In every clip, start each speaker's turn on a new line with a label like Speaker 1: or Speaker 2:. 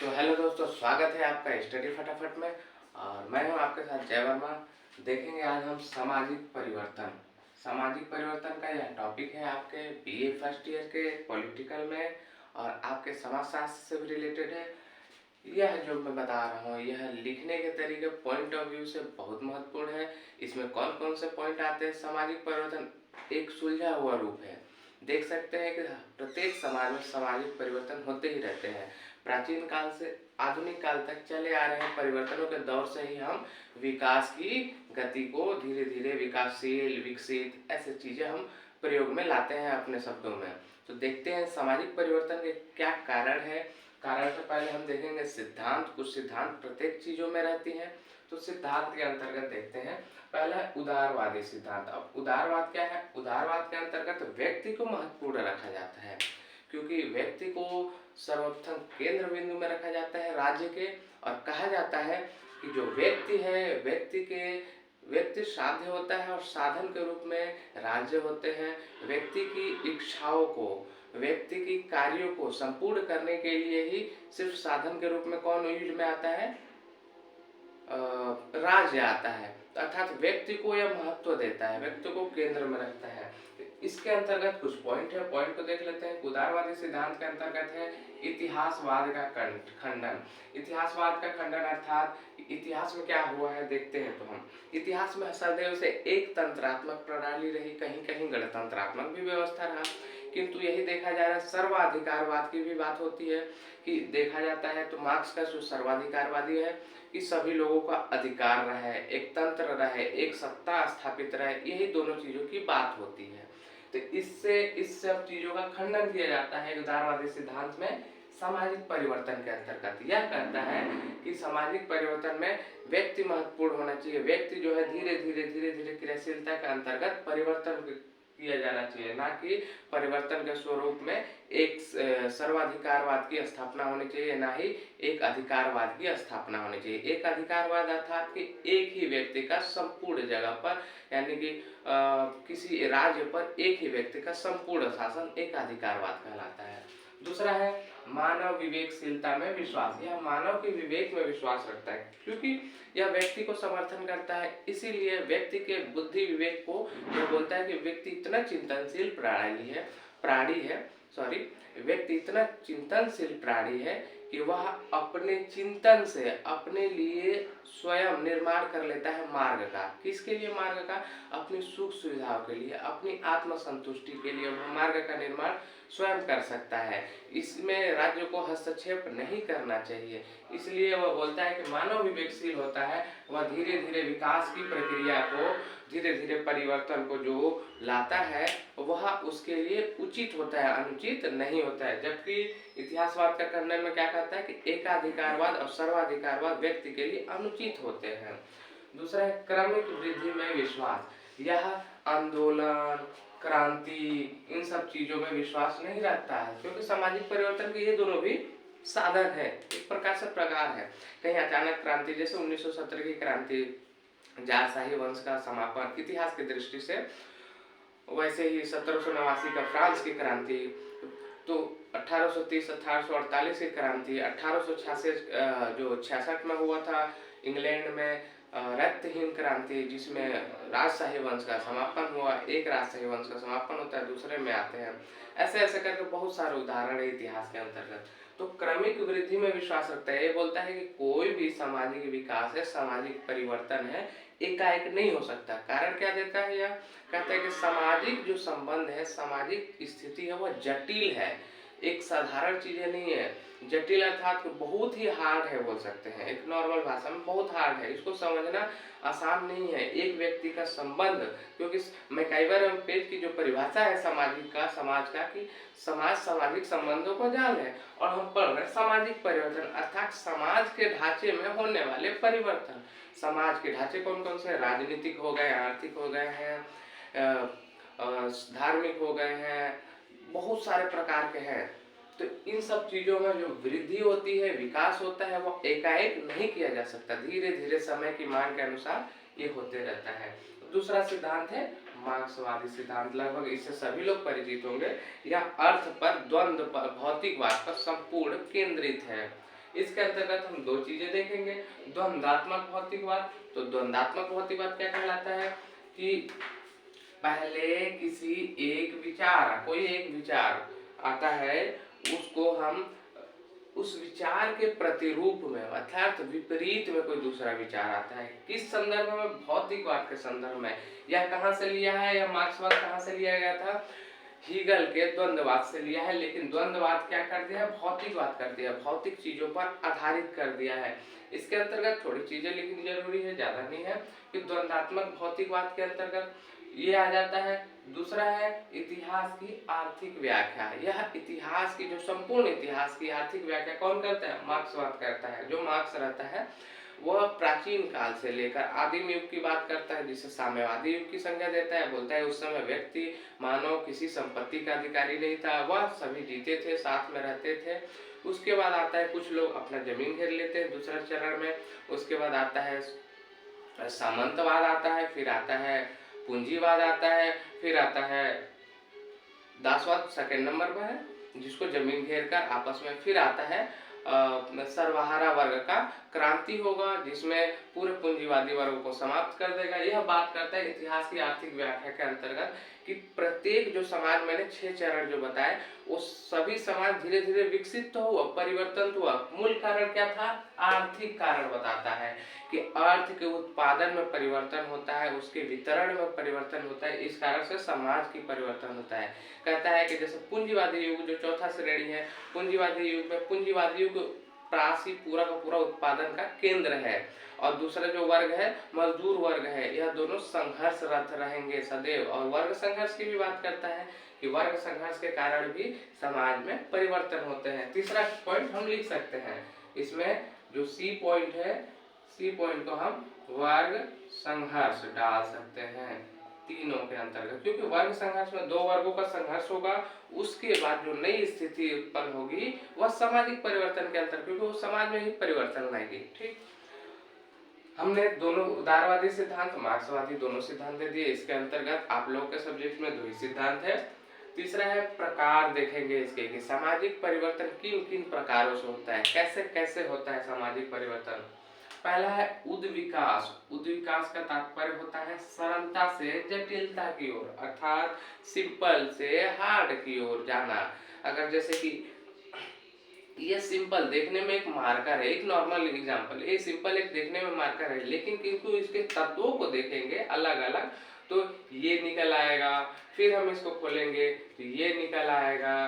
Speaker 1: तो हेलो दोस्तों, स्वागत है आपका स्टडी फटाफट में। और मैं हूं आपके साथ जय वर्मा। देखेंगे आज हम सामाजिक परिवर्तन। सामाजिक परिवर्तन का यह टॉपिक है आपके बीए फर्स्ट ईयर के पॉलिटिकल में और आपके समाजशास्त्र से भी रिलेटेड है। यह जो मैं बता रहा हूँ यह लिखने के तरीके पॉइंट ऑफ व्यू से बहुत महत्वपूर्ण है। इसमें कौन कौन से पॉइंट आते हैं। सामाजिक परिवर्तन एक सुलझा हुआ रूप है। देख सकते हैं कि प्रत्येक समाज में सामाजिक परिवर्तन होते ही रहते हैं। प्राचीन काल से आधुनिक काल तक चले आ रहे परिवर्तनों के दौर से ही हम विकास की गति को धीरे धीरे विकासशील विकसित ऐसे चीजें हम प्रयोग में लाते हैं अपने शब्दों में। तो देखते हैं सामाजिक परिवर्तन के क्या कारण है। कारण से पहले हम देखेंगे सिद्धांत। कुछ सिद्धांत प्रत्येक चीजों में रहती हैं। तो सिद्धांत के अंतर्गत देखते हैं। पहला है उदारवादी सिद्धांत। अब उदारवाद क्या है। उदारवाद के अंतर्गत व्यक्ति को महत्वपूर्ण रखा जाता है, क्योंकि व्यक्ति को सर्वप्रथम केंद्र बिंदु में रखा जाता है राज्य के। और कहा जाता है कि जो व्यक्ति है व्यक्ति साध्य होता है और साधन के रूप में राज्य होते हैं। व्यक्ति की इच्छाओं को, व्यक्ति की कार्यों को संपूर्ण करने के लिए ही सिर्फ साधन के रूप में कौन यूज में आता है, राज्य आता है। अर्थात व्यक्ति को यह महत्व देता है, व्यक्ति को केंद्र में रखता है। इसके अंतर्गत कुछ पॉइंट है, पॉइंट को देख लेते हैं। उदारवादी सिद्धांत के अंतर्गत है इतिहासवाद का खंडन। इतिहासवाद का खंडन अर्थात इतिहास में क्या हुआ है देखते हैं। तो हम इतिहास में सदैव से एक तंत्रात्मक प्रणाली रही, कहीं कहीं गणतंत्रात्मक भी व्यवस्था रहा, किंतु यही देखा जा रहा है सर्वाधिकारवाद की भी बात होती है कि देखा जाता है। तो मार्क्स का जो सर्वाधिकारवादी है कि सभी लोगों का अधिकार रहे, एक तंत्र रहे, एक सत्ता स्थापित रहे, यही दोनों चीजों की बात होती है। तो इससे इस सब चीजों का खंडन किया जाता है उदारवादी सिद्धांत में। सामाजिक परिवर्तन के अंतर्गत यह कहता है कि सामाजिक परिवर्तन में व्यक्ति महत्वपूर्ण होना चाहिए। व्यक्ति जो है धीरे धीरे क्रियाशीलता के अंतर्गत परिवर्तन किया जाना चाहिए, ना कि परिवर्तन के स्वरूप में एक सर्वाधिकारवाद की स्थापना होनी चाहिए, ना ही एक अधिकारवाद की स्थापना होनी चाहिए। एक अधिकारवाद अर्थात कि एक ही व्यक्ति का संपूर्ण जगह पर, यानी कि किसी राज्य पर एक ही व्यक्ति का संपूर्ण शासन एक अधिकारवाद कहलाता है। दूसरा है मानव विवेकशीलता में विश्वास। यह मानव के विवेक में विश्वास रखता है, क्योंकि यह व्यक्ति को समर्थन करता है। इसीलिए व्यक्ति के बुद्धि विवेक को यह बोलता है कि व्यक्ति इतना चिंतनशील व्यक्ति इतना चिंतनशील प्राणी है कि वह अपने चिंतन से अपने लिए स्वयं निर्माण कर लेता है मार्ग का। किसके लिए मार्ग का? अपनी सुख सुविधाओं के लिए, अपनी आत्म संतुष्टि के लिए वह मार्ग का निर्माण स्वयं कर सकता है। इसमें राज्य को हस्तक्षेप नहीं करना चाहिए। इसलिए वह बोलता है कि मानव विवेकशील होता है, वह धीरे धीरे विकास की प्रक्रिया को, धीरे धीरे परिवर्तन को जो लाता है वह उसके लिए उचित होता है, अनुचित नहीं होता है। जबकि इतिहासवाद का खंडन में क्या कहता है कि एकाधिकारवाद और सर्वाधिकारवाद व्यक्ति के लिए अनुचित होते हैं। दूसरा है क्रमिक वृद्धि में विश्वास। यह आंदोलन, क्रांति, इन सब चीजों में विश्वास नहीं रखता है, क्योंकि सामाजिक परिवर्तन के ये दोनों भी साधन है, एक प्रकार से प्रकार है। कहीं अचानक क्रांति, जैसे 1917 की क्रांति, जारशाही वंश का समापन इतिहास की दृष्टि से, वैसे ही 1789 का फ्रांस की क्रांति, तो 1830-1848 की क्रांति, 1866 जो 66 में हुआ था इंग्लैंड में रक्तहीन क्रांति, जिसमें राजशाही वंश का समापन हुआ। एक राजशाही वंश का समापन होता है, दूसरे में आते हैं। ऐसे ऐसे करके बहुत सारे उदाहरण है इतिहास के अंतर्गत। तो क्रमिक वृद्धि में विश्वास रखता है। ये बोलता है कि कोई भी सामाजिक विकास है, सामाजिक परिवर्तन है, एकाएक नहीं हो सकता। कारण क्या देता है यह? कहता है कि सामाजिक जो संबंध है, सामाजिक स्थिति है, वह जटिल है, एक साधारण चीजें नहीं है। जटिल अर्थात बहुत ही हार्ड है, बोल सकते हैं एक नॉर्मल भाषा में, बहुत हार्ड है, इसको समझना आसान नहीं है। एक व्यक्ति का संबंध, क्योंकि मैकाइवर पेज की जो परिभाषा है सामाजिक का, समाज का, कि समाज सामाजिक संबंधों को जान है, और हम पढ़ रहे सामाजिक परिवर्तन अर्थात समाज के ढांचे में होने वाले परिवर्तन। समाज के ढांचे कौन कौन से? राजनीतिक हो गए, आर्थिक हो गए हैं, धार्मिक हो गए हैं, बहुत सारे प्रकार के हैं। तो इन सब चीजों में जो वृद्धि होती है, विकास होता है, वो एकाएक नहीं किया जा सकता, धीरे धीरे समय की मांग के अनुसार ये होते रहता है। दूसरा सिद्धांत है मार्क्सवादी सिद्धांत। लगभग इससे सभी लोग परिचित होंगे। यह अर्थ पर, द्वंद्व पर, भौतिकवाद पर संपूर्ण केंद्रित है। इसके अंतर्गत हम दो चीजें देखेंगे, द्वंद्वात्मक भौतिकवाद। तो द्वंद्वात्मक भौतिकवाद क्या कहलाता है कि पहले किसी एक विचार, कोई एक विचार आता है, उसको हम उस विचार के प्रतिरूप में अर्थात विपरीत में कोई दूसरा विचार आता है। किस संदर्भ में? भौतिकवाद के संदर्भ में। यह कहाँ से लिया है? यह मार्क्सवाद कहाँ से लिया गया था? हीगल के द्वंद्ववाद से लिया है। लेकिन द्वंद्ववाद क्या कर दिया? भौतिकवाद कर दिया, भौतिक चीजों पर आधारित कर दिया है। इसके अंतर्गत थोड़ी चीजें लिखनी जरूरी है, ज्यादा नहीं है, कि द्वंद्वात्मक भौतिकवाद के अंतर्गत ये आ जाता है। दूसरा है इतिहास की आर्थिक व्याख्या। यह इतिहास की, जो संपूर्ण इतिहास की आर्थिक व्याख्या कौन करता है? मार्क्सवाद करता है। जो मार्क्स रहता है वह प्राचीन काल से लेकर आदिम युग की बात करता है, जिसे साम्यवादी युग की संज्ञा देता है। बोलता है उस समय व्यक्ति मानव किसी संपत्ति का अधिकारी नहीं था, वह सभी जीते थे, साथ में रहते थे। उसके बाद आता है कुछ लोग अपना जमीन घेर लेते हैं दूसरा चरण में। उसके बाद आता है सामंतवाद आता है, फिर आता है पूंजीवाद आता है, फिर आता है दासवाद सेकंड नंबर पर है, जिसको जमीन घेर कर आपस में। फिर आता है सर्वहारा वर्ग का क्रांति होगा, जिसमें पूरे पूंजीवादी वर्ग को समाप्त कर देगा। यह बात करता है इतिहास की आर्थिक व्याख्या के अंतर्गत कि प्रत्येक जो समाज, मैंने 6 चरण जो बताए, वो सभी समाज धीरे धीरे विकसित तो हुआ, परिवर्तन तो हुआ। मूल कारण क्या था? आर्थिक कारण बताता है कि अर्थ के उत्पादन में परिवर्तन होता है, उसके वितरण में परिवर्तन होता है, इस कारण से समाज की परिवर्तन होता है। कहता है कि जैसे पूंजीवादी युग जो चौथा श्रेणी है, पूंजीवादी युग में पूंजीवादी युग प्रासी पूरा का पूरा उत्पादन का केंद्र है, और दूसरा जो वर्ग है मजदूर वर्ग है, यह दोनों संघर्षरत रहेंगे सदैव। और वर्ग संघर्ष की भी बात करता है कि वर्ग संघर्ष के कारण भी समाज में परिवर्तन होते हैं। तीसरा पॉइंट हम लिख सकते हैं इसमें, जो सी पॉइंट है, सी पॉइंट को हम वर्ग संघर्ष डाल सकते हैं तीनों के अंतर्गत, क्योंकि वर्ग संघर्ष में दो वर्गों का संघर्ष होगा। उसके बाद जो नई स्थिति उत्पन्न होगी वह सामाजिक परिवर्तन के अंतर्गत, क्योंकि वो समाज में ही परिवर्तन लाएगी। ठीक, हमने दोनों उदारवादी सिद्धांत, मार्क्सवादी दोनों सिद्धांत दे दिए। इसके अंतर्गत आप लोगों के सब्जेक्ट में 2 ही सिद्धांत है। तीसरा है प्रकार देखेंगे इसके कि सामाजिक परिवर्तन किन किन प्रकारों से होता है, कैसे कैसे होता है सामाजिक परिवर्तन। पहला है उद्विकास। उद्विकास का तात्पर्य होता है सरलता से जटिलता की ओर, अर्थात सिंपल से हार्ड की ओर जाना। अगर जैसे कि ये सिंपल देखने में एक मार्कर है, एक नॉर्मल एग्जांपल, ये सिंपल एक देखने में मार्कर है, लेकिन किंतु इसके तत्वों को देखेंगे अलग अलग तो ये निकल आएगा। फिर हम इसको खोलेंगे तो ये निकल आएगा,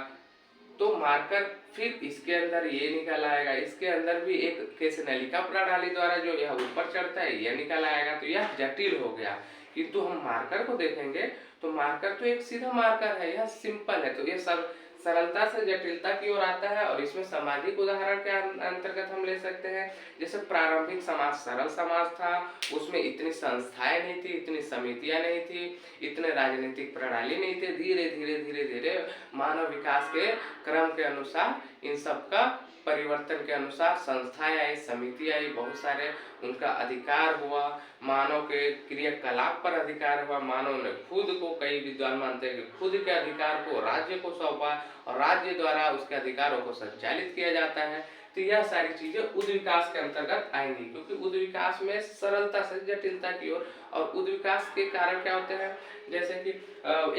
Speaker 1: तो मार्कर, फिर इसके अंदर ये निकल आएगा, इसके अंदर भी एक केस नलिका प्रणाली द्वारा जो यह ऊपर चढ़ता है ये निकल आएगा, तो यह जटिल हो गया। किंतु हम मार्कर को देखेंगे तो मार्कर तो एक सीधा मार्कर है, यह सिंपल है, तो ये सब सरलता से जटिलता की ओर आता है। और इसमें सामाजिक उदाहरण के अंतर्गत हम ले सकते हैं, जैसे प्रारंभिक समाज सरल समाज था, उसमें इतनी संस्थाएं नहीं थी, इतनी समितियां नहीं थी, इतने राजनीतिक प्रणाली नहीं थे। धीरे धीरे धीरे धीरे मानव विकास के क्रम के अनुसार, इन सब का परिवर्तन के अनुसार संस्थाएं आई, समिति आई, बहुत सारे उनका अधिकार हुआ, मानव के क्रियाकलाप पर अधिकार हुआ। मानव ने खुद को, कई विद्वान मानते हैं कि खुद के अधिकार को राज्य को सौंपा और राज्य द्वारा उसके अधिकारों को संचालित किया जाता है। तो यह सारी चीजें उद्विकास के अंतर्गत आएंगी, क्योंकि उद्विकास में सरलता से जटिलता की ओर। और उद्विकास के कारण क्या होते हैं, जैसे कि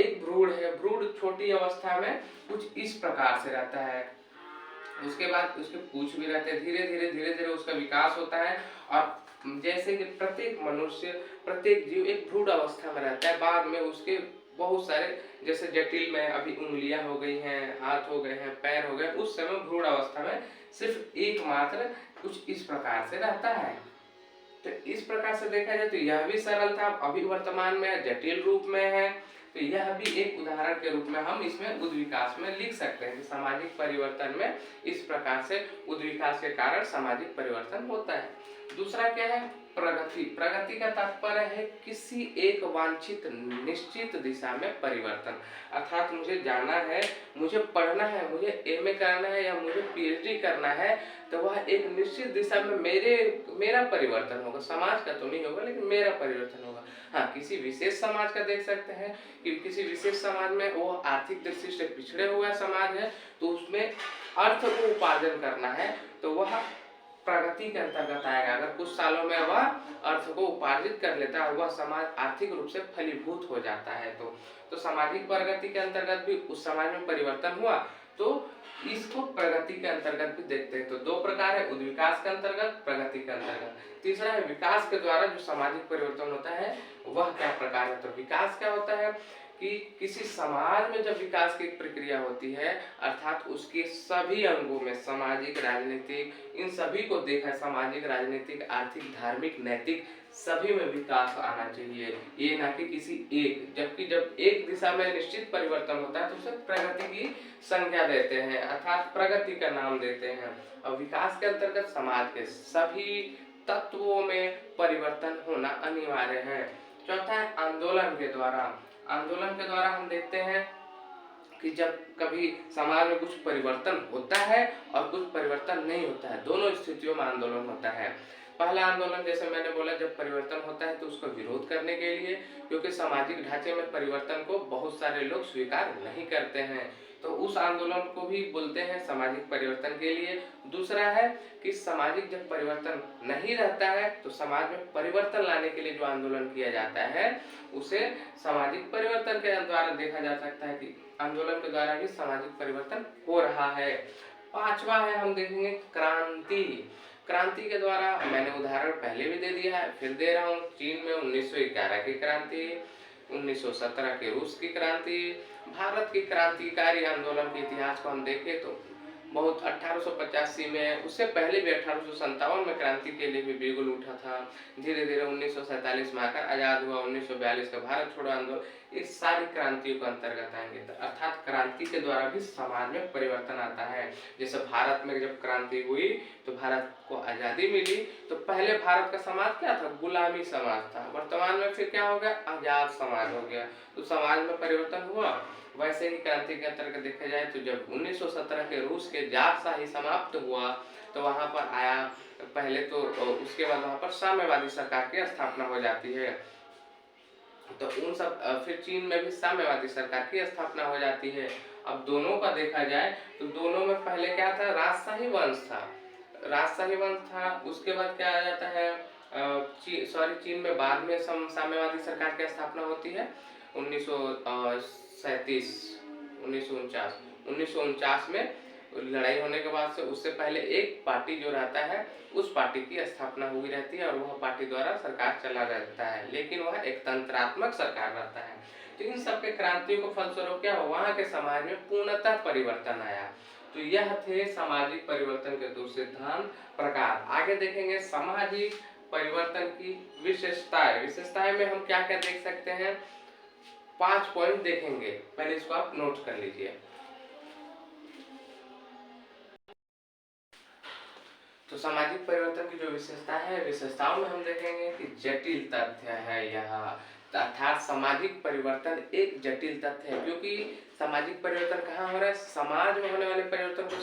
Speaker 1: एक भ्रूण है, भ्रूण छोटी अवस्था में कुछ इस प्रकार से रहता है, उसके बाद उसके पूंछ भी रहते हैं, धीरे धीरे उसका विकास होता है। और जैसे कि प्रत्येक मनुष्य, प्रत्येक जीव एक भ्रूण अवस्था में रहता है, बाद में उसके बहुत सारे, जैसे जटिल में अभी उंगलियां हो गई हैं, हाथ हो गए हैं, पैर हो गए, उस समय भ्रूण अवस्था में सिर्फ एकमात्र कुछ इस प्रकार से रहता है। तो इस प्रकार से देखा जाए तो यह भी सरल था, अभी वर्तमान में जटिल रूप में है। तो यह भी एक उदाहरण के रूप में हम इसमें उद्विकास में लिख सकते हैं कि सामाजिक परिवर्तन में इस प्रकार से उद्विकास के कारण सामाजिक परिवर्तन होता है। दूसरा क्या है, प्रगति, प्रगति का तात्पर्य है किसी एक वांछित निश्चित दिशा में परिवर्तन। अर्थात मुझे जाना है, मुझे पढ़ना है, मुझे एमए करना है या मुझे पीएचडी करना है, तो वह एक निश्चित दिशा में मेरा परिवर्तन होगा, समाज का तो नहीं होगा लेकिन मेरा परिवर्तन होगा। हाँ, किसी विशेष समाज का देख सकते हैं कि किसी विशेष समाज में वो आर्थिक दृष्टि से पिछड़े हुआ समाज है, तो उसमें अर्थ को उपार्जन करना है, तो वह प्रगति के अंतर्गत आएगा। अगर कुछ सालों में वह अर्थ को उपार्जित कर लेता है और वह समाज आर्थिक रूप से फलीभूत हो जाता है, तो सामाजिक प्रगति के अंतर्गत भी उस समाज में परिवर्तन हुआ, तो इसको प्रगति के अंतर्गत भी देखते हैं। तो दो प्रकार है, उद्विकास के अंतर्गत, प्रगति के अंतर्गत। तीसरा है विकास के द्वारा जो सामाजिक परिवर्तन होता है वह क्या प्रकार है। तो विकास क्या होता है कि किसी समाज में जब विकास की प्रक्रिया होती है, अर्थात उसके सभी अंगों में, सामाजिक, राजनीतिक, इन सभी को देखा, सामाजिक, राजनीतिक, आर्थिक, धार्मिक, नैतिक, सभी में विकास आना चाहिए, ये ना कि किसी एक। जबकि जब एक दिशा में निश्चित परिवर्तन होता है तो उसे प्रगति की संज्ञा देते हैं, अर्थात प्रगति का नाम देते हैं। और विकास के अंतर्गत समाज के सभी तत्वों में परिवर्तन होना अनिवार्य है। चौथा है आंदोलन के द्वारा। आंदोलन के द्वारा हम देखते हैं कि जब कभी समाज में कुछ परिवर्तन होता है और कुछ परिवर्तन नहीं होता है, दोनों स्थितियों में आंदोलन होता है। पहला आंदोलन जैसे मैंने बोला, जब परिवर्तन होता है तो उसका विरोध करने के लिए, क्योंकि सामाजिक ढांचे में परिवर्तन को बहुत सारे लोग स्वीकार नहीं करते हैं, तो उस आंदोलन को भी बोलते हैं सामाजिक परिवर्तन के लिए। दूसरा है कि सामाजिक जब परिवर्तन नहीं रहता है तो समाज में परिवर्तन लाने के लिए जो आंदोलन किया जाता है उसे सामाजिक परिवर्तन के द्वारा देखा जा सकता है कि आंदोलन के द्वारा भी सामाजिक परिवर्तन हो रहा है। पांचवा है, हम देखेंगे क्रांति। क्रांति के द्वारा, मैंने उदाहरण पहले भी दे दिया है, फिर दे रहा हूँ। चीन में 1911 की क्रांति, 1917 के रूस की क्रांति, भारत की क्रांतिकारी आंदोलन के इतिहास को हम देखें तो बहुत 1885 में, उससे पहले भी 1857 में क्रांति के लिए भी बिगुल उठा था। धीरे धीरे 1947 में आकर आजाद हुआ, 1942 का भारत छोड़ो आंदोलन, इस सारी क्रांतियों के अंतर्गत आएंगे। अर्थात क्रांति के द्वारा भी समाज में परिवर्तन आता है। जैसे भारत में जब क्रांति हुई तो भारत को आजादी मिली, तो पहले भारत का समाज क्या था, गुलामी समाज था। वर्तमान में फिर क्या हो गया, आजाद समाज हो गया, तो समाज में परिवर्तन हुआ। वैसे ही क्रांति के अंतर्गत देखा जाए तो जब 1917 के रूस के जारशाही समाप्त हुआ तो वहां पर आया, पहले तो उसके बाद वहां पर साम्यवादी सरकार की स्थापना हो जाती है, तो उन सब, फिर चीन में भी साम्यवादी सरकार की स्थापना हो जाती है। अब दोनों का देखा जाए तो दोनों में पहले क्या था, राजशाही वंश था, राजशाही वंश था। उसके बाद क्या आ जाता है, चीन में बाद में साम्यवादी सरकार की स्थापना होती है 1949 में लड़ाई होने के बाद से। उससे पहले एक पार्टी जो रहता है उस पार्टी की स्थापना हुई रहती है और वह पार्टी द्वारा सरकार चला रहता है, लेकिन वह एक तंत्रात्मक सरकार रहता है। तो इन सबके क्रांतियों को फलस्वरूप क्या, वहां के समाज में पूर्णतः परिवर्तन आया। तो यह थे सामाजिक परिवर्तन के दो सिद्धांत प्रकार। आगे देखेंगे सामाजिक परिवर्तन की विशेषताएं। विशेषताएं में हम क्या क्या देख सकते हैं, 5 पॉइंट देखेंगे, पहले इसको आप नोट कर लीजिए। तो सामाजिक परिवर्तन की जो विशेषता है, विशेषताओं में हम देखेंगे कि जटिल तथ्य है यह, अर्थात सामाजिक परिवर्तन एक जटिल तथ्य है, क्योंकि सामाजिक परिवर्तन कहाँ हो रहा है, समाज में होने वाले परिवर्तन को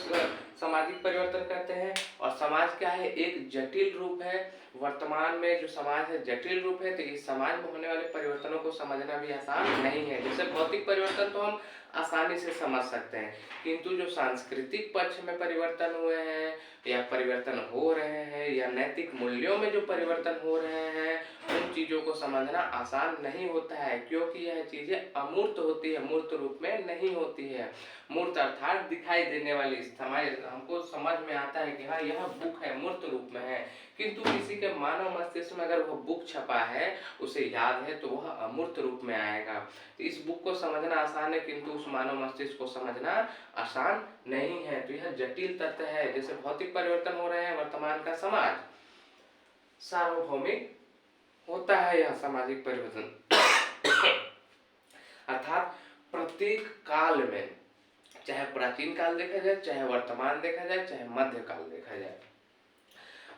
Speaker 1: सामाजिक परिवर्तन कहते हैं। और समाज क्या है, एक जटिल रूप है। वर्तमान में जो समाज है जटिल रूप है, तो इस समाज में होने वाले परिवर्तनों को समझना भी आसान नहीं है। जैसे भौतिक परिवर्तन तो हम आसानी से समझ सकते हैं, किंतु जो सांस्कृतिक पक्ष में परिवर्तन हुए हैं या परिवर्तन हो रहे हैं या नैतिक मूल्यों में जो परिवर्तन हो रहे हैं, उन चीजों को समझना आसान नहीं होता है, क्योंकि यह चीजें अमूर्त होती है, मूर्त रूप में नहीं होती है। मूर्त अर्थात दिखाई देने वाली, हमको समझ में आता है कि हाँ यह बुक है, मूर्त रूप में है, किंतु किसी के मानव मस्तिष्क में अगर वह बुक छपा है, उसे याद है, तो वह अमूर्त रूप में आएगा। तो इस बुक को समझना आसान है, किंतु उस मानव मस्तिष्क को समझना आसान नहीं है। तो यह जटिल तथ्य है। जैसे भौतिक परिवर्तन हो रहे हैं, वर्तमान का समाज सार्वभौमिक होता है यह सामाजिक परिवर्तन, अर्थात प्रत्येक काल में, चाहे प्राचीन काल देखा जाए, चाहे वर्तमान देखा जाए, चाहे मध्य काल देखा जाए,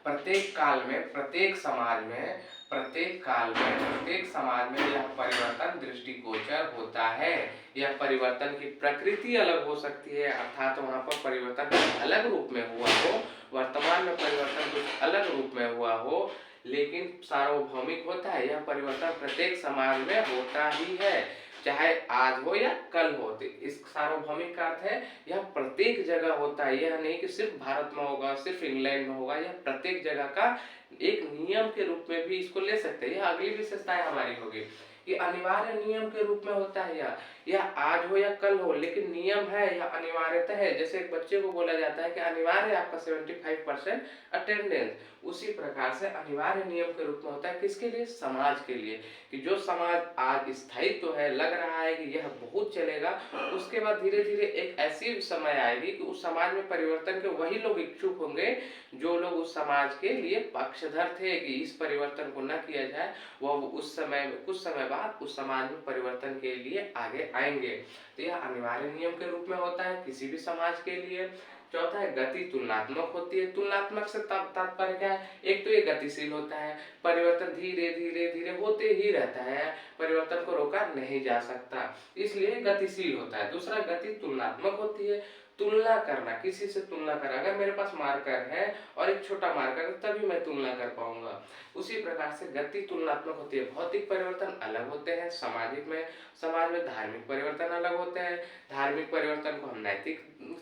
Speaker 1: प्रत्येक काल में, प्रत्येक समाज में, प्रत्येक काल में, प्रत्येक समाज में यह परिवर्तन दृष्टिगोचर होता है। यह परिवर्तन की प्रकृति अलग हो सकती है, अर्थात वहाँ पर परिवर्तन अलग रूप में हुआ हो, वर्तमान में परिवर्तन कुछ अलग रूप में हुआ हो, लेकिन सार्वभौमिक होता है। यह परिवर्तन प्रत्येक समाज में होता ही है, चाहे आज हो या कल हो। तो इस सार्वभौमिक का अर्थ है यह प्रत्येक जगह होता है। यह नहीं कि सिर्फ भारत में होगा, सिर्फ इंग्लैंड में होगा, यह प्रत्येक जगह का एक नियम के रूप में भी इसको ले सकते हैं। यह अगली विशेषताएं हमारी होगी कि अनिवार्य नियम के रूप में होता है। यह आज हो या कल हो, लेकिन नियम है, यह अनिवार्यता है। जैसे एक बच्चे को बोला जाता है कि अनिवार्य आपका 75% अटेंडेंस, उसी प्रकार से अनिवार्य नियम के रूप में होता है। किसके लिए? समाज के लिए। कि जो समाज आज स्थायित्व तो है, लग रहा है कि यह बहुत चलेगा, उसके बाद धीरे धीरे एक ऐसी समय आएगी कि उस समाज में परिवर्तन के वही लोग इच्छुक होंगे जो लोग उस समाज के लिए पक्षधर थे कि इस परिवर्तन को न किया जाए, वह उस समय में, कुछ समय बाद उस समाज में परिवर्तन के लिए आगे आएंगे। तो यह अनिवार्य नियम के रूप में होता है किसी भी समाज के लिए। चौथा है गति तुलनात्मक होती है। तुलनात्मक से तात्पर्य क्या है? एक तो ये गतिशील होता है, परिवर्तन धीरे धीरे धीरे होते ही रहता है, परिवर्तन को रोका नहीं जा सकता, इसलिए गतिशील होता है। दूसरा गति तुलनात्मक होती है, तुलना करना, किसी से तुलना करना। अगर मेरे पास मार्कर है और एक छोटा मार्कर है तभी मैं तुलना कर पाऊंगा। उसी प्रकार से गति तुलनात्मक होती है। भौतिक परिवर्तन अलग होते हैं, सामाजिक में, समाज में धार्मिक परिवर्तन अलग होते हैं। धार्मिक परिवर्तन को हम नैतिक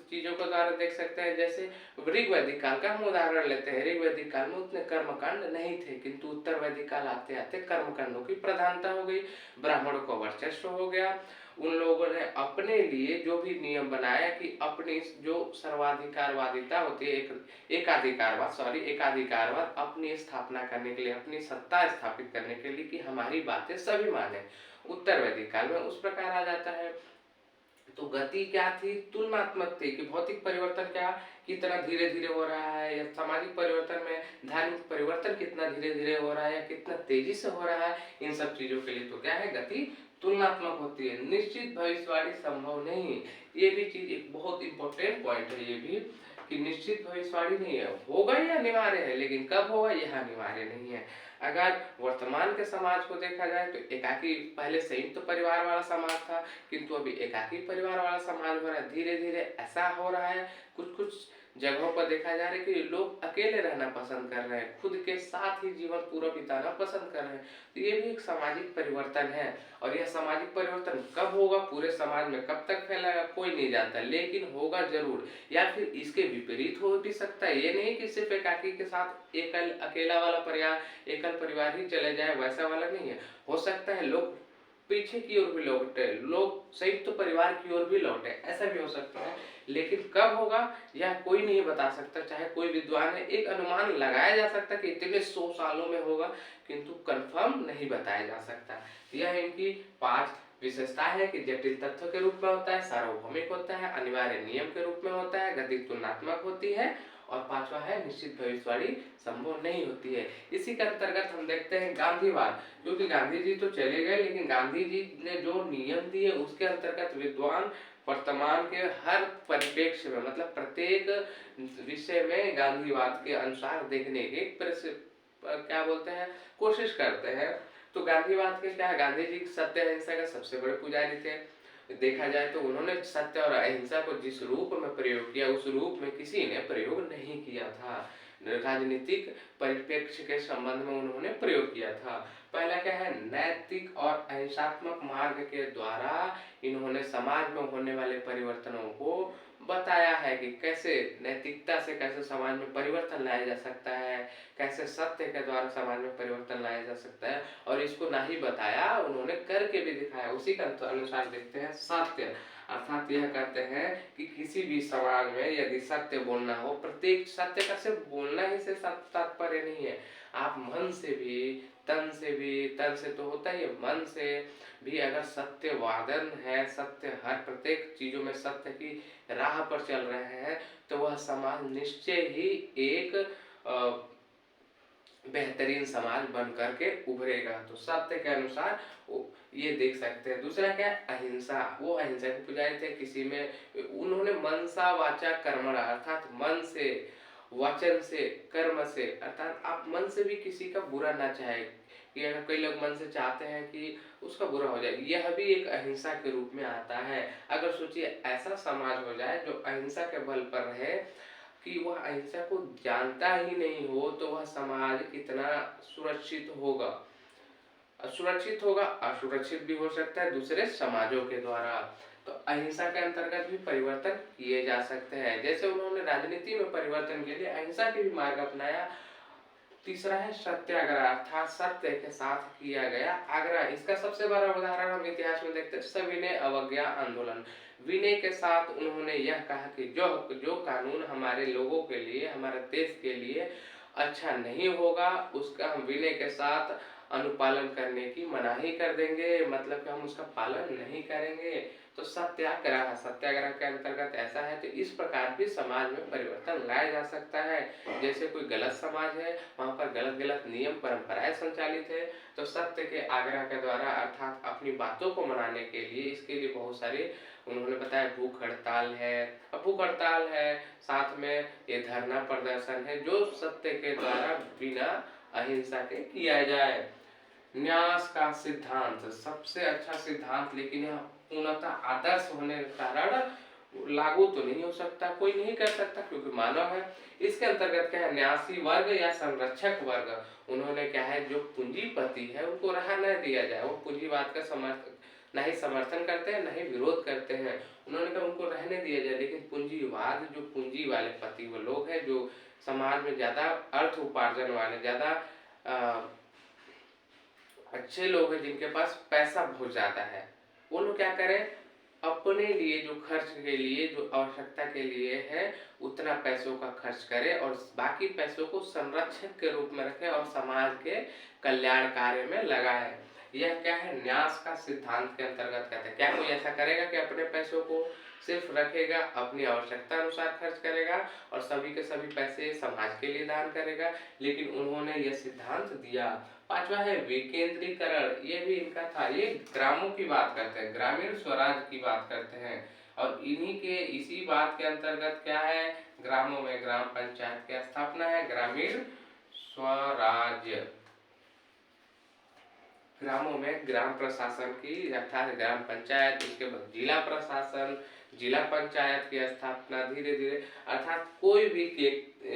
Speaker 1: चीजों के द्वारा देख सकते हैं। जैसे ऋग्वैदिक काल का हम उदाहरण लेते हैं। ऋग्वैदिक काल में उतने कर्मकांड नहीं थे, किंतु उत्तर वैदिक काल आते आते कर्मकांडों की प्रधानता हो गई, ब्राह्मणों को वर्चस्व हो गया। उन लोगों ने अपने लिए जो भी नियम बनाया कि अपनी जो सर्वाधिकारवादिता होती है, एकाधिकारवाद अपनी स्थापना करने के लिए, अपनी सत्ता स्थापित करने के लिए कि हमारी बातें सभी माने, उत्तर वैदिक काल में उस प्रकार आ जाता है। तो गति क्या थी? तुलनात्मक थी कि भौतिक परिवर्तन क्या कितना धीरे धीरे हो रहा है, या सामाजिक परिवर्तन में धार्मिक परिवर्तन कितना धीरे धीरे हो रहा है, या कितना तेजी से हो रहा है। इन सब चीजों के लिए तो क्या है? गति तुलनात्मक होती है। निश्चित भविष्यवाणी संभव नहीं, ये भी चीज एक बहुत इंपॉर्टेंट पॉइंट है। ये भी कि निश्चित भविष्यवाणी नहीं है, होगा ये अनिवार्य है, लेकिन कब होगा यह अनिवार्य नहीं है। अगर वर्तमान के समाज को देखा जाए तो एकाकी, पहले संयुक्त तो परिवार वाला समाज था, किंतु अभी एकाकी परिवार वाला समाज हो रहा है। धीरे धीरे ऐसा हो रहा है, कुछ कुछ जगहों पर देखा जा रहा है कि लोग अकेले रहना पसंद कर रहे हैं, खुद के साथ ही जीवन पूरा बिताना पसंद कर रहे हैं। तो ये भी एक सामाजिक परिवर्तन है। और यह सामाजिक परिवर्तन कब होगा, पूरे समाज में कब तक फैलेगा, कोई नहीं जानता, लेकिन होगा जरूर। या फिर इसके विपरीत हो भी सकता है। ये नहीं कि सिर्फ एकाकी के साथ एकल अकेला वाला परिवार, एकल परिवार ही चले जाए, वैसा वाला नहीं है। हो सकता है लोग पीछे की ओर भी लौटे, लोग संयुक्त परिवार की ओर भी लौटे, ऐसा भी हो सकता है। लेकिन कब होगा यह कोई नहीं बता सकता, चाहे कोई विद्वान है। एक अनुमान लगाया जा सकता है कि इतने 100 सालों में होगा, किंतु कंफर्म नहीं बताया जा सकता। यह इनकी 5 विशेषता है कि जटिल तथ्यों के रूप में होता है, सार्वभौमिक होता है, अनिवार्य नियम के रूप में होता है, गति तुलनात्मक होती है, और 5वां है निश्चित भविष्यवाणी संभव नहीं होती है। इसी के अंतर्गत हम देखते हैं गांधीवाद। क्योंकि गांधी जी तो चले गए, लेकिन गांधी जी ने जो नियम दिए उसके अंतर्गत विद्वान वर्तमान के हर परिप्रेक्ष्य में, मतलब प्रत्येक विषय में गांधीवाद के अनुसार देखने की क्या बोलते हैं, कोशिश करते हैं। तो गांधीवाद के क्या है? गांधी जी सत्य अहिंसा के सबसे बड़े पुजारी थे। देखा जाए तो उन्होंने सत्य और अहिंसा को जिस रूप में प्रयोग किया, उस रूप में किसी ने प्रयोग नहीं किया था। राजनीतिक परिप्रेक्ष्य के संबंध में उन्होंने प्रयोग किया था। पहला क्या है? नैतिक और अहिंसात्मक मार्ग के द्वारा इन्होंने समाज में होने वाले परिवर्तनों को बताया है कि कैसे नैतिकता से कैसे समाज में परिवर्तन लाया जा सकता है, कैसे सत्य के द्वारा समाज में परिवर्तन लाया जा सकता है। और इसको ना ही बताया, उन्होंने करके भी दिखाया। उसी का अनुसार देखते हैं सत्य, अर्थात यह कहते हैं कि किसी भी समाज में यदि सत्य बोलना हो, प्रत्येक सत्य का सिर्फ बोलना ही से तात्पर्य नहीं है। आप मन से भी, तन से भी, तन से तो होता ही है, मन से भी अगर सत्य वादन है, सत्य हर प्रत्येक चीजों में सत्य की राह पर चल रहे हैं, तो वह समाज निश्चय ही एक बेहतरीन समाज बन करके उभरेगा। तो सत्य के अनुसार ये देख सकते हैं। दूसरा क्या है? अहिंसा। वो अहिंसा के पुजारी थे। किसी में उन्होंने मनसा वाचा कर्मणा, अर्थात मन से वचन से, कर्म से, अर्थात आप मन से भी किसी का बुरा ना चाहे, कि अगर कई लोग मन से चाहते हैं कि उसका बुरा हो जाए, यह भी एक अहिंसा के रूप में आता है। अगर सोचिए ऐसा समाज हो जाए जो अहिंसा के बल पर रहे, कि वह अहिंसा को जानता ही नहीं हो, तो वह समाज कितना सुरक्षित होगा। असुरक्षित होगा, असुरक्षित भी हो सकता है दूसरे समाजों के द्वारा। तो अहिंसा के अंतर्गत भी परिवर्तन किए जा सकते हैं। जैसे उन्होंने राजनीति में परिवर्तन के लिए अहिंसा के भी मार्ग अपनाया। तीसरा है सत्याग्रह, अर्थात सत्य के साथ किया गया आग्रह। इसका सबसे बड़ा उदाहरण हम इतिहास में देखते हैं सविनय अवज्ञा आंदोलन। विनय के साथ उन्होंने यह कहा कि जो जो कानून हमारे लोगों के लिए, हमारे देश के लिए अच्छा नहीं होगा, उसका हम विनय के साथ अनुपालन करने की मनाही कर देंगे, मतलब कि हम उसका पालन नहीं करेंगे। तो सत्याग्रह, सत्याग्रह के अंतर्गत ऐसा है। तो इस प्रकार भी समाज में परिवर्तन लाया जा सकता है। जैसे कोई गलत समाज है, वहां पर गलत गलत नियम परंपराएं संचालित है, तो सत्य के आग्रह के द्वारा, अर्थात अपनी बातों को मनाने के लिए, इसके लिए बहुत सारे उन्होंने बताया भूख हड़ताल है, भूख हड़ताल है, साथ में ये धरना प्रदर्शन है, जो सत्य के द्वारा बिना अहिंसा के किया जाए। न्यास का सिद्धांत सबसे अच्छा सिद्धांत, लेकिन यह पूर्णतः आदर्श होने के कारण लागू तो नहीं हो सकता, कोई नहीं कर सकता क्योंकि मानव है। इसके अंतर्गत क्या है, न्यासी वर्ग या संरक्षक वर्ग, उन्होंने क्या है, जो पूंजीपति है उनको रहा न दिया जाए। वो पूंजीवाद का न ही समर्थन करते हैं, न ही विरोध करते हैं। उन्होंने कहा उनको रहने दिया जाए, लेकिन पूंजीवाद, जो पूंजी वाले पति वो लोग हैं, जो समाज में ज्यादा अर्थ उपार्जन वाले, ज्यादा अच्छे लोग हैं, जिनके पास पैसा बहुत ज्यादा है, वो लोग क्या करें, अपने लिए जो खर्च के लिए, जो आवश्यकता के लिए है, उतना पैसों का खर्च करे और बाकी पैसों को संरक्षक के रूप में रखे और समाज के कल्याण कार्य में लगाए। यह क्या है, न्यास का सिद्धांत के अंतर्गत कहते हैं। क्या कोई ऐसा करेगा कि अपने पैसों को सिर्फ रखेगा, अपनी आवश्यकता अनुसार खर्च करेगा और सभी के सभी पैसे समाज के लिए दान करेगा? लेकिन उन्होंने यह सिद्धांत दिया। पांचवा है विकेंद्रीकरण, ये भी इनका था। ये ग्रामों की बात करते हैं, ग्रामीण स्वराज की बात करते हैं, और इन्हीं के इसी बात के अंतर्गत क्या है, ग्रामों में ग्राम पंचायत की स्थापना है। ग्रामीण स्वराज्य, ग्रामों में ग्राम प्रशासन की, अर्थात ग्राम पंचायत, उसके बाद जिला प्रशासन, जिला पंचायत की स्थापना धीरे धीरे, अर्थात कोई भी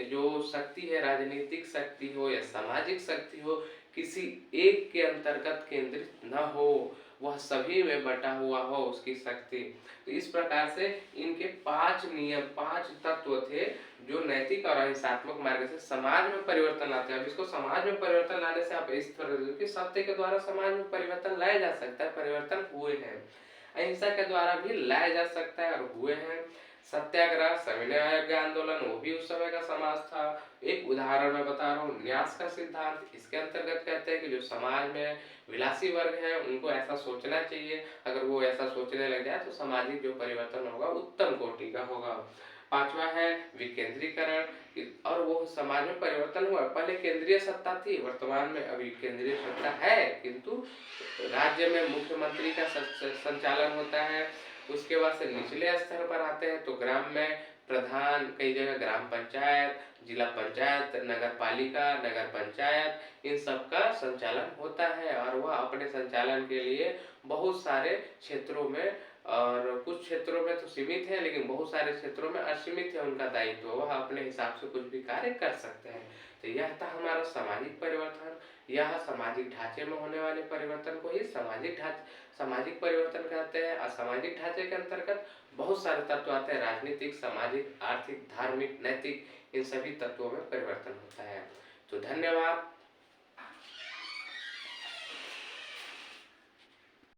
Speaker 1: जो शक्ति है, राजनीतिक शक्ति हो या सामाजिक शक्ति हो, किसी एक के अंतर्गत केंद्रित न हो, वह सभी में बटा हुआ हो उसकी शक्ति। तो इस प्रकार से इनके 5 नियम, 5 तत्व थे जो नैतिक और अहिंसात्मक मार्ग से समाज में परिवर्तन लाते हैं। अब इसको समाज में परिवर्तन लाने से आप इस तरह के सत्य के द्वारा समाज में परिवर्तन लाया जा सकता है, परिवर्तन हुए हैं। अहिंसा के द्वारा भी लाया जा सकता है और हुए हैं। सत्याग्रह, सविनय अवज्ञा आंदोलन, वो भी उस समय का समाज था। एक उदाहरण मैं बता रहा हूँ, न्यास का सिद्धांत, इसके अंतर्गत कहते हैं कि जो समाज में विलासी वर्ग है उनको ऐसा सोचना चाहिए, अगर वो ऐसा सोचने लग जाए तो सामाजिक जो परिवर्तन होगा उत्तम कोटि का होगा। पांचवा है विकेंद्रीकरण, और वो समाज में परिवर्तन हुआ। पहले केंद्रीय सत्ता थी, वर्तमान में अभी केंद्रीय सत्ता है, किंतु राज्य में मुख्यमंत्री का संचालन होता है। उसके बाद से निचले स्तर पर आते हैं तो ग्राम में प्रधान, कई जगह ग्राम पंचायत, जिला पंचायत, नगर पालिका, नगर पंचायत, इन सब का संचालन होता है और वह अपने संचालन के लिए बहुत सारे क्षेत्रों में, और कुछ क्षेत्रों में तो सीमित है लेकिन बहुत सारे क्षेत्रों में असीमित है उनका दायित्व, वह अपने हिसाब से कुछ भी कार्य कर सकते हैं। तो यह था हमारा सामाजिक परिवर्तन। यह सामाजिक ढांचे में होने वाले परिवर्तन को ही सामाजिक परिवर्तन कहते हैं। असामाजिक ढांचे के अंतर्गत बहुत सारे तत्व आते हैं, राजनीतिक, सामाजिक, आर्थिक, धार्मिक, नैतिक, इन सभी तत्वों में परिवर्तन होता है। तो धन्यवाद।